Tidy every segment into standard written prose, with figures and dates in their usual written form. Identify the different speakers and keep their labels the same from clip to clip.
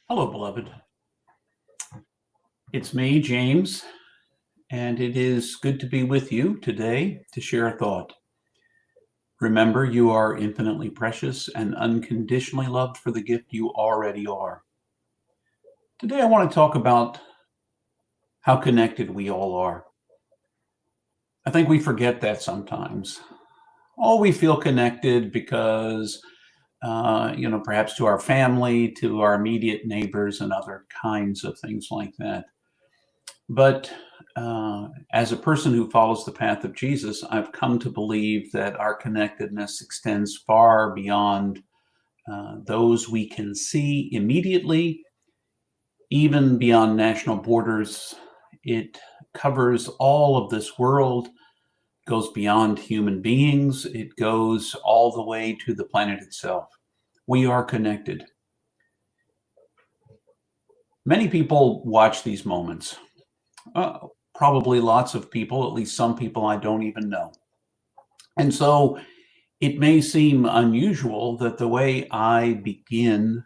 Speaker 1: Hello, beloved. It's me, James, and it is good to be with you today to share a thought. Remember, you are infinitely precious and unconditionally loved for the gift you already are. Today, I want to talk about how connected we all are. I think we forget that sometimes. Oh, we feel connected because, perhaps to our family, to our immediate neighbors, and other kinds of things like that. But as a person who follows the path of Jesus, I've come to believe that our connectedness extends far beyond those we can see immediately, even beyond national borders. It covers all of this world, goes beyond human beings, it goes all the way to the planet itself. We are connected. Many people watch these moments. Probably lots of people, at least some people I don't even know. And so it may seem unusual that the way I begin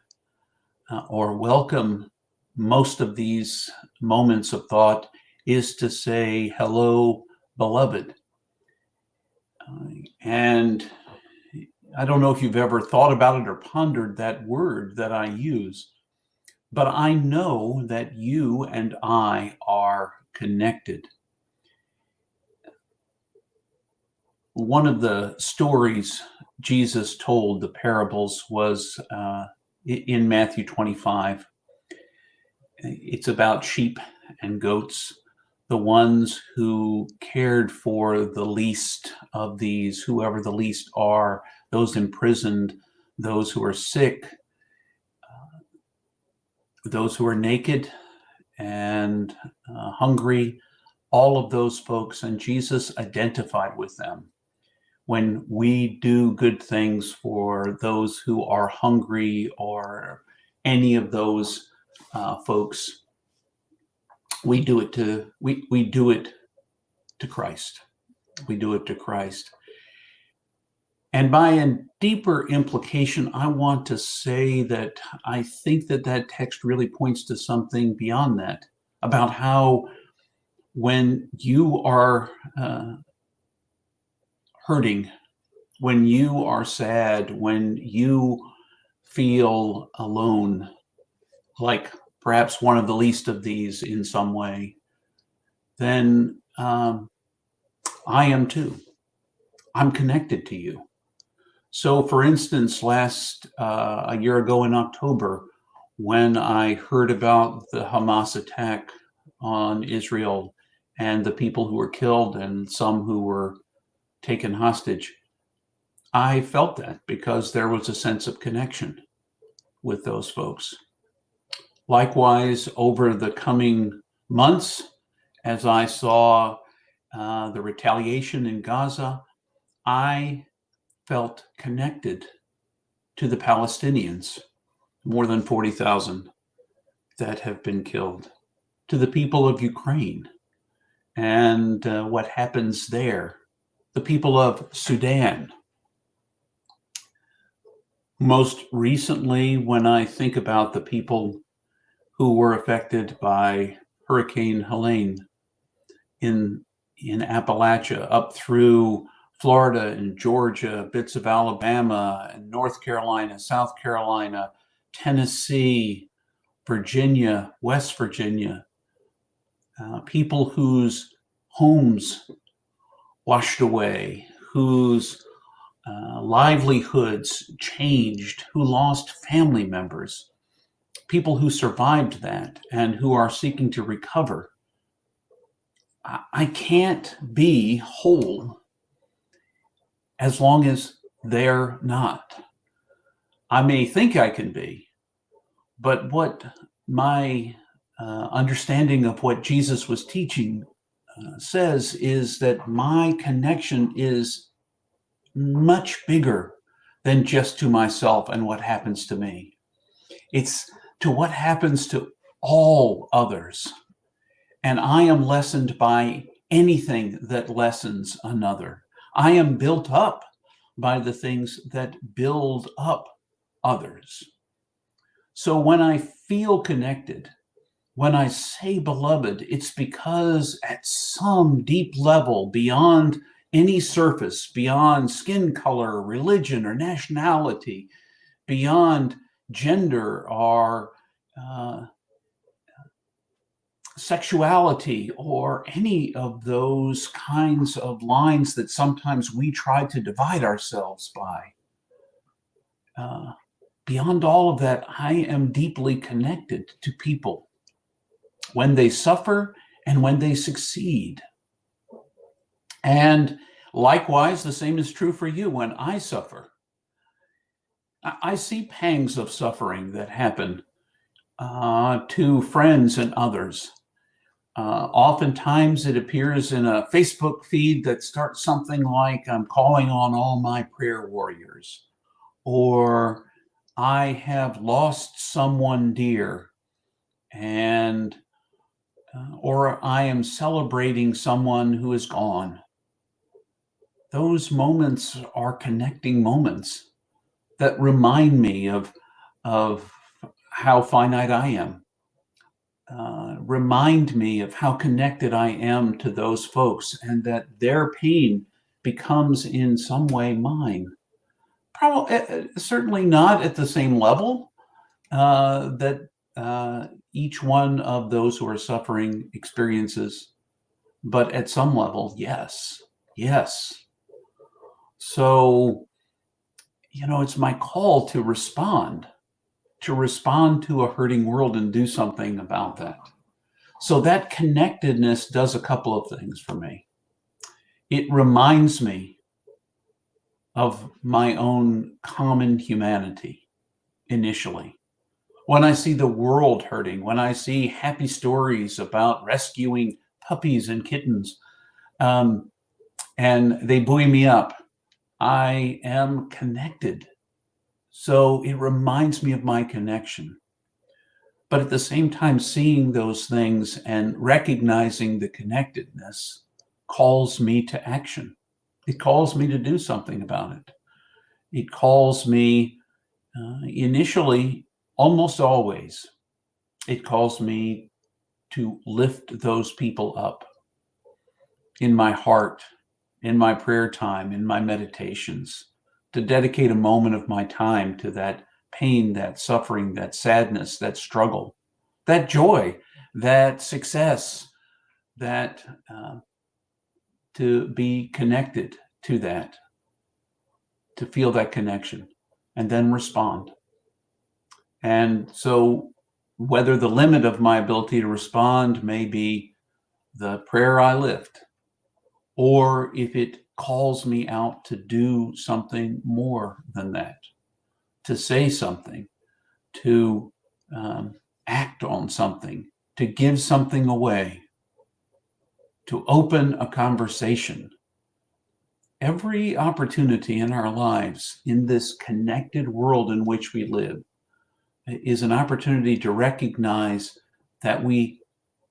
Speaker 1: or welcome most of these moments of thought is to say, hello, beloved. And I don't know if you've ever thought about it or pondered that word that I use, but I know that you and I are connected. One of the stories Jesus told, the parables, was in Matthew 25. It's about sheep and goats, the ones who cared for the least of these, whoever the least are, those imprisoned, those who are sick, those who are naked and hungry, all of those folks. And Jesus identified with them. When we do good things for those who are hungry or any of those folks, we do it to Christ. We do it to Christ. And by a deeper implication, I want to say that I think that text really points to something beyond that, about how when you are hurting, when you are sad, when you feel alone, like perhaps one of the least of these in some way, then I am too. I'm connected to you. So, for instance, a year ago in October, when I heard about the Hamas attack on Israel and the people who were killed and some who were taken hostage, I felt that because there was a sense of connection with those folks. Likewise, over the coming months, as I saw the retaliation in Gaza, I felt connected to the Palestinians, more than 40,000 that have been killed, to the people of Ukraine and what happens there, the people of Sudan. Most recently, when I think about the people who were affected by Hurricane Helene in Appalachia, up through Florida and Georgia, bits of Alabama and North Carolina, South Carolina, Tennessee, Virginia, West Virginia, people whose homes washed away, whose livelihoods changed, who lost family members, people who survived that and who are seeking to recover. I can't be whole as long as they're not. I may think I can be, but what my understanding of what Jesus was teaching says is that my connection is much bigger than just to myself and what happens to me. It's to what happens to all others. And I am lessened by anything that lessens another. I am built up by the things that build up others. So when I feel connected, when I say beloved, it's because at some deep level, beyond any surface, beyond skin color, religion, or nationality, beyond gender or uh, sexuality or any of those kinds of lines that sometimes we try to divide ourselves by. Beyond all of that, I am deeply connected to people when they suffer and when they succeed. And likewise, the same is true for you when I suffer. I see pangs of suffering that happen to friends and others. Oftentimes it appears in a Facebook feed that starts something like, I'm calling on all my prayer warriors, or I have lost someone dear, and or I am celebrating someone who is gone. Those moments are connecting moments that remind me of how finite I am. Remind me of how connected I am to those folks, and that their pain becomes in some way mine. Probably, certainly not at the same level that each one of those who are suffering experiences, but at some level, yes, yes. So, it's my call to respond to a hurting world and do something about that. So that connectedness does a couple of things for me. It reminds me of my own common humanity initially. When I see the world hurting, when I see happy stories about rescuing puppies and kittens, and they buoy me up, I am connected. So it reminds me of my connection. But at the same time, seeing those things and recognizing the connectedness calls me to action. It calls me to do something about it. It calls me initially, almost always, it calls me to lift those people up in my heart, in my prayer time, in my meditations, to dedicate a moment of my time to that pain, that suffering, that sadness, that struggle, that joy, that success, that to be connected to that, to feel that connection, and then respond. And so, whether the limit of my ability to respond may be the prayer I lift, or if it calls me out to do something more than that, to say something, to act on something, to give something away, to open a conversation. Every opportunity in our lives, in this connected world in which we live, is an opportunity to recognize that we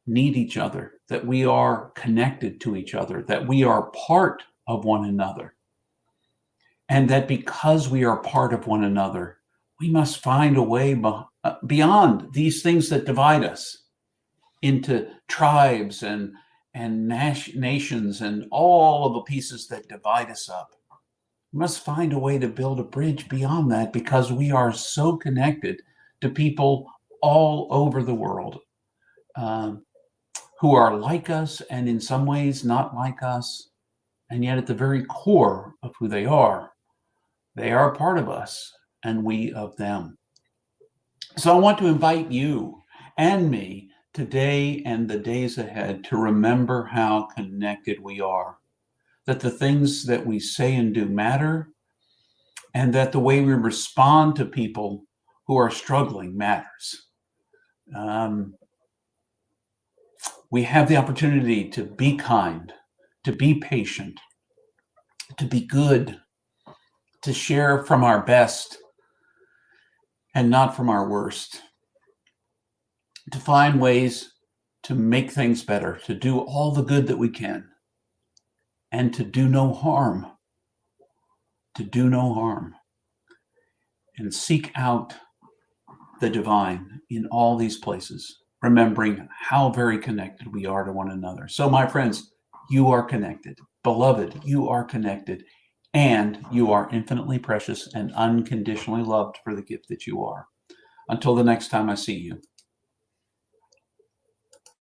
Speaker 1: need each other, that we are connected to each other, that we are part of one another. And that because we are part of one another, we must find a way beyond these things that divide us into tribes and nations and all of the pieces that divide us up. We must find a way to build a bridge beyond that, because we are so connected to people all over the world who are like us and in some ways not like us. And yet at the very core of who they are a part of us and we of them. So I want to invite you and me today and the days ahead to remember how connected we are, that the things that we say and do matter, and that the way we respond to people who are struggling matters. We have the opportunity to be kind, to be patient, to be good, to share from our best and not from our worst, to find ways to make things better, to do all the good that we can, and to do no harm, and seek out the divine in all these places, remembering how very connected we are to one another. So, my friends, you are connected. Beloved, you are connected, and you are infinitely precious and unconditionally loved for the gift that you are. Until the next time I see you,